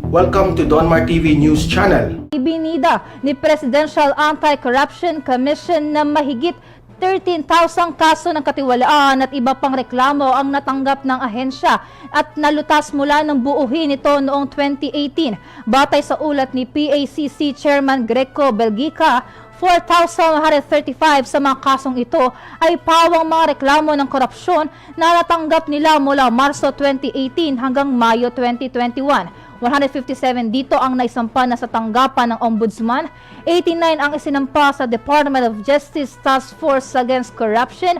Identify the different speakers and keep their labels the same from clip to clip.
Speaker 1: Welcome to Donmar TV News Channel.
Speaker 2: Ibinida ni Presidential Anti-Corruption Commission na mahigit 13,000 kaso ng katiwalaan at iba pang reklamo ang natanggap ng ahensya at nalutas mula ng buuhin ito noong 2018. Batay sa ulat ni PACC Chairman Greco Belgica, 4,135 sa mga kasong ito ay pawang mga reklamo ng korupsyon na natanggap nila mula Marso 2018 hanggang Mayo 2021. 157 dito ang naisampa na sa tanggapan ng Ombudsman, 89 ang isinampa sa Department of Justice Task Force Against Corruption,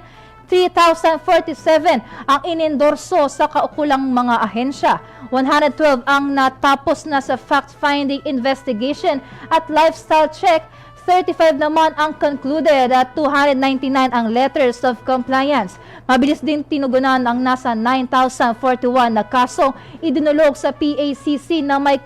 Speaker 2: 3,047 ang inendorso sa kaukulang mga ahensya, 112 ang natapos na sa fact-finding investigation at lifestyle check, 35 naman ang concluded at 299 ang letters of compliance. Mabilis din tinugunan ang nasa 9,041 na kasong idinulog sa PACC na may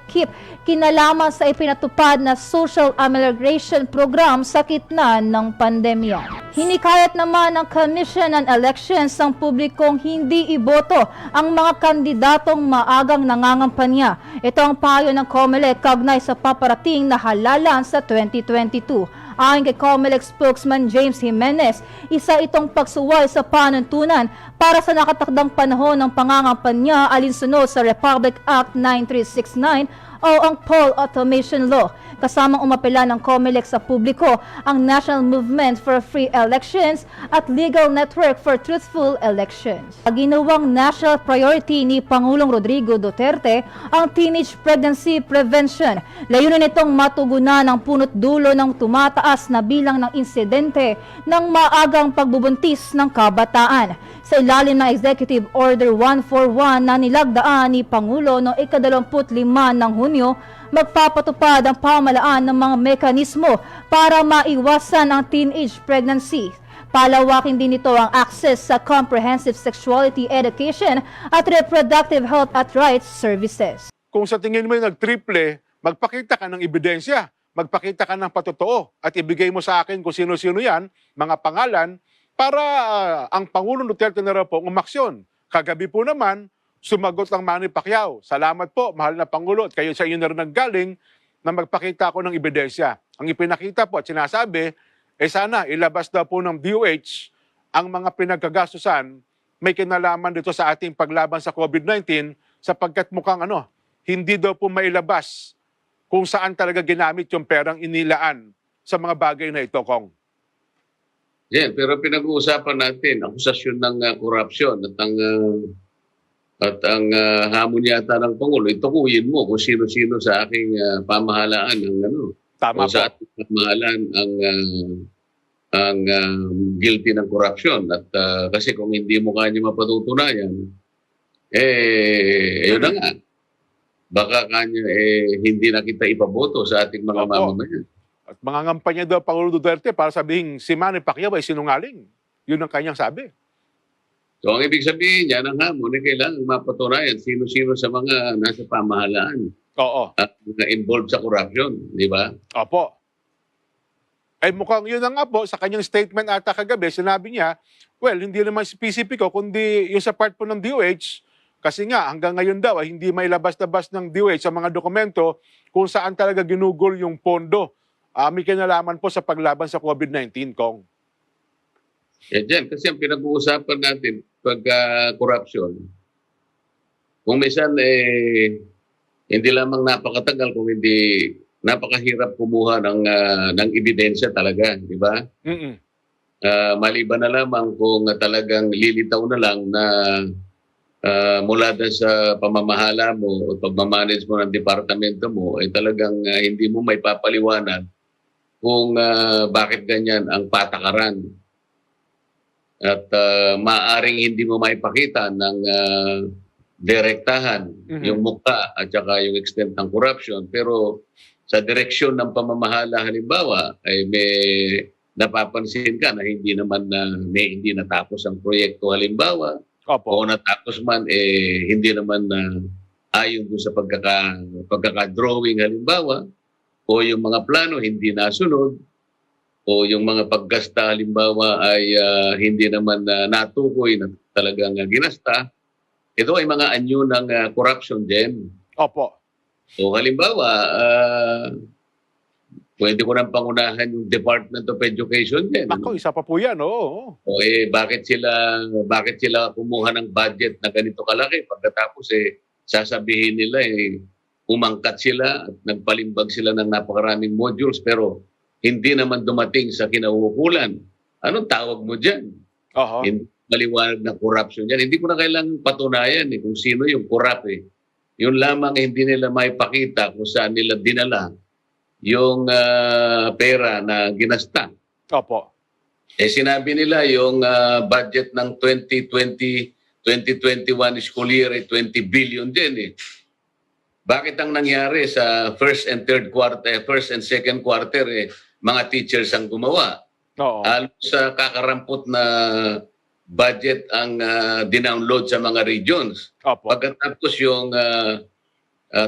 Speaker 2: kinalaman sa ipinatupad na social amelioration program sa gitna ng pandemya. Hinikayat naman ng Commission on Elections ang publikong hindi iboto ang mga kandidatong maagang nangangampanya. Ito ang payo ng COMELEC kaugnay sa paparating na halalan sa 2022. Ayon kay COMELEC spokesman James Jimenez, isa itong pagsuway sa panuntunan para sa nakatakdang panahon ng pangangampanya alinsunod sa Republic Act 9369 o ang Poll Automation Law. Kasamang umapela ng COMELEC sa publiko ang National Movement for Free Elections at Legal Network for Truthful Elections. Ginawang national priority ni Pangulong Rodrigo Duterte ang teenage pregnancy prevention. Layunin nitong matugunan ang punot dulo ng tumataas na bilang ng insidente ng maagang pagbubuntis ng kabataan. Sa ilalim ng Executive Order 141 na nilagdaan ni Pangulo noong ika-25 ng Hunyo, magpapatupad ang pamahalaan ng mga mekanismo para maiwasan ang teenage pregnancy. Palawakin din ito ang access sa comprehensive sexuality education at reproductive health at rights services.
Speaker 3: Kung sa tingin mo yung nag-triple, magpakita ka ng ebidensya, magpakita ka ng patotoo at ibigay mo sa akin kung sino-sino yan, mga pangalan, para ang Pangulong Duterte na raw po umaksyon. Kagabi po naman, sumagot ang Manny Pacquiao. Salamat po, mahal na Pangulo, at kayo sa inyo na rin nanggaling na magpakita ako ng ebidensya. Ang ipinakita po at sinasabi, sana ilabas daw po ng DOH ang mga pinagkagastusan may kinalaman dito sa ating paglaban sa COVID-19 sapagkat mukhang hindi daw po mailabas kung saan talaga ginamit yung perang inilaan sa mga bagay na ito, Kong.
Speaker 4: Yeah, pero pinag-uusapan natin akusasyon ng korupsyon at ang hamon yata ng Pangulo, itukuyin mo kung sino-sino sa aking pamahalaan
Speaker 3: Tama
Speaker 4: sa ating pamahalaan ang guilty ng korupsyon. At kasi kung hindi mo kanya mapatutunayan, ayun na nga. Baka kanya hindi na kita ipaboto sa ating mga mamamayan.
Speaker 3: At mga ngampanya daw Pangulo Duterte para sabihin si Manny Pacquiao ay sinungaling. Yun ang kanyang sabi.
Speaker 4: So ang ibig sabihin niya ng hamon ay kailangan mapatunayan sino-sino sa mga nasa pamahalaan.
Speaker 3: Oo.
Speaker 4: At involved sa corruption, di ba?
Speaker 3: Opo. Ay mukhang yun na nga po, sa kanyang statement ata kagabi, sinabi niya, well, hindi naman specifico, kundi yung sa part po ng DOH, kasi nga hanggang ngayon daw ay hindi may labas-labas ng DOH sa mga dokumento kung saan talaga ginugol yung pondo. May kinalaman po sa paglaban sa COVID-19, Kong.
Speaker 4: Diyan, kasi ang pinag-uusapan natin pag corruption, kung minsan hindi lamang napakatagal, kung hindi napakahirap kumuha ng ebidensya talaga, di ba? Maliban na lamang kung talagang lilitaw na lang na mula doon sa pamamahala mo o pagmamanage mo ng departamento mo, ay talagang hindi mo may papaliwanag kung bakit ganyan ang patakaran. At maaring hindi mo maipakita ng direktahan yung mukha at saka yung extent ng corruption. Pero sa direksyon ng pamamahala halimbawa ay may napapansin ka na hindi natapos ang proyekto halimbawa.
Speaker 3: Opo.
Speaker 4: O natapos man hindi naman ayon doon sa pagkaka-drawing halimbawa, o yung mga plano hindi nasunod, o yung mga paggasta halimbawa ay hindi naman natukoy na talagang ginasta. Ito ay mga anyo ng corruption din.
Speaker 3: Opo.
Speaker 4: O halimbawa, pwede ko nang pangunahan yung Department of Education din.
Speaker 3: Ako, isa pa po yan, oo.
Speaker 4: O bakit sila kumuha ng budget na ganito kalaki pagkatapos sasabihin nila umangkat sila at nagpalimbag sila ng napakaraming modules pero hindi naman dumating sa kinauukulan. Anong tawag mo dyan?
Speaker 3: Oho.
Speaker 4: Hindi maliwanag na corruption yan. Hindi ko na kailangang patunayan kung sino yung corrupt Yun lamang hindi nila maipakita kung saan nila dinala yung pera na ginasta.
Speaker 3: Opo.
Speaker 4: Sinabi nila yung budget ng 2021 school year 20 billion din Bakit ang nangyari sa first and second quarter mga teachers ang gumawa?
Speaker 3: Oo.
Speaker 4: Sa kakarampot na budget ang dinownload sa mga regions.
Speaker 3: Opo.
Speaker 4: Pagkatapos yung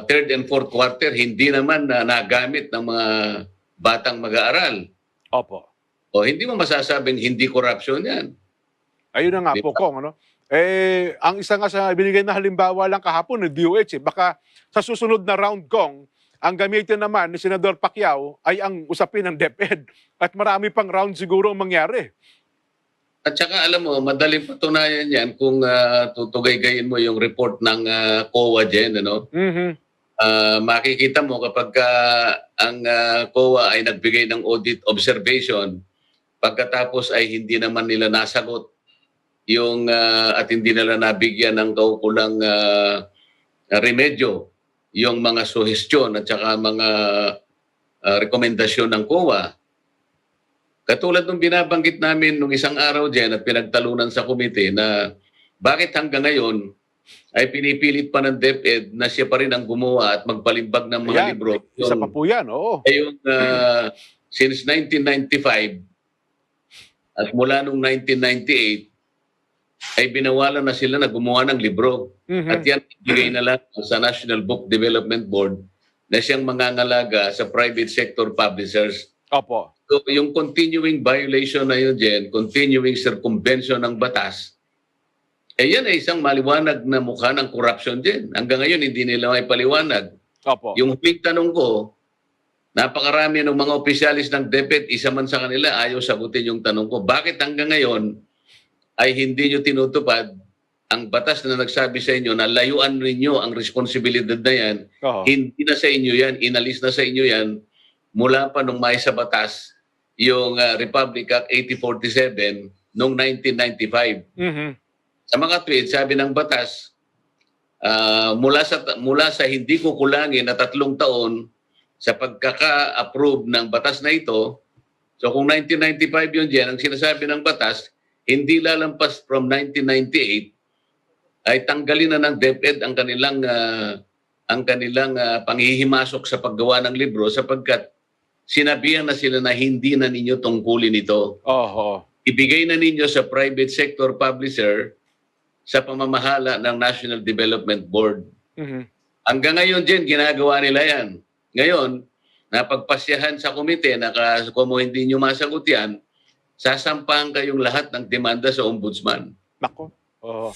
Speaker 4: third and fourth quarter, hindi naman nagamit ng mga batang mag-aaral.
Speaker 3: Opo.
Speaker 4: O hindi mo masasabing hindi corruption yan.
Speaker 3: Ayun na nga po, Kong. Ano? Ang isa nga sa binigay na halimbawa lang kahapon ng DOH, baka sa susunod na round, Kong, ang gamitin naman ni Senador Pacquiao ay ang usapin ng DepEd at marami pang round siguro ang mangyari.
Speaker 4: At saka alam mo, madaling patunayan yan kung tutugay-gayin mo yung report ng COA dyan. Makikita mo kapag ang COA ay nagbigay ng audit observation, pagkatapos ay hindi naman nila nasagot yung at hindi nila nabigyan ng kaukulang remedyo yung mga suhestyon at saka mga rekomendasyon ng COA. Katulad nung binabanggit namin nung isang araw dyan at pinagtalunan sa komite na bakit hanggang ngayon ay pinipilit pa ng DepEd na siya pa rin ang gumawa at magpalimbag ng mga libro.
Speaker 3: Isa pa po yan, oo.
Speaker 4: Yung since 1995 at mula nung 1998 ay binawalan na sila na gumawa ng libro. At yan ibigay na lang sa National Book Development Board na siyang mangangalaga sa private sector publishers.
Speaker 3: Opo.
Speaker 4: So, yung continuing violation na yun, Jen, continuing circumvention ng batas, yan ay isang maliwanag na mukha ng corruption din. Hanggang ngayon, hindi nila may paliwanag.
Speaker 3: Opo.
Speaker 4: Yung huling tanong ko, napakarami ng mga opisyalis ng DepEd, isa man sa kanila ayaw sagutin yung tanong ko. Bakit hanggang ngayon ay hindi nyo tinutupad ang batas na nagsabi sa inyo na layuan ninyo ang responsibilidad na yan?
Speaker 3: Oho.
Speaker 4: Hindi na sa inyo yan, inalis na sa inyo yan mula pa nung may sa batas yung Republic Act 8047 noong 1995. Sa mga tweet, sabi ng batas, mula sa hindi kukulangin na 3 taon sa pagkaka-approve ng batas na ito, so kung 1995 yun dyan, ang sinasabi ng batas, hindi lalampas from 1998 ay tanggalin na ng DepEd ang kanilang panghihimasok sa paggawa ng libro sapagkat sinabihan na sila na hindi na ninyo tungkulin ito.
Speaker 3: Oho.
Speaker 4: Ibigay na ninyo sa private sector publisher sa pamamahala ng National Development Board. Hanggang ngayon, Jen, ginagawa nila yan. Ngayon, napagpasyahan sa komite na kung hindi nyo masagot yan, sasampahan kayong lahat ng demanda sa ombudsman.
Speaker 3: Nako. Oho.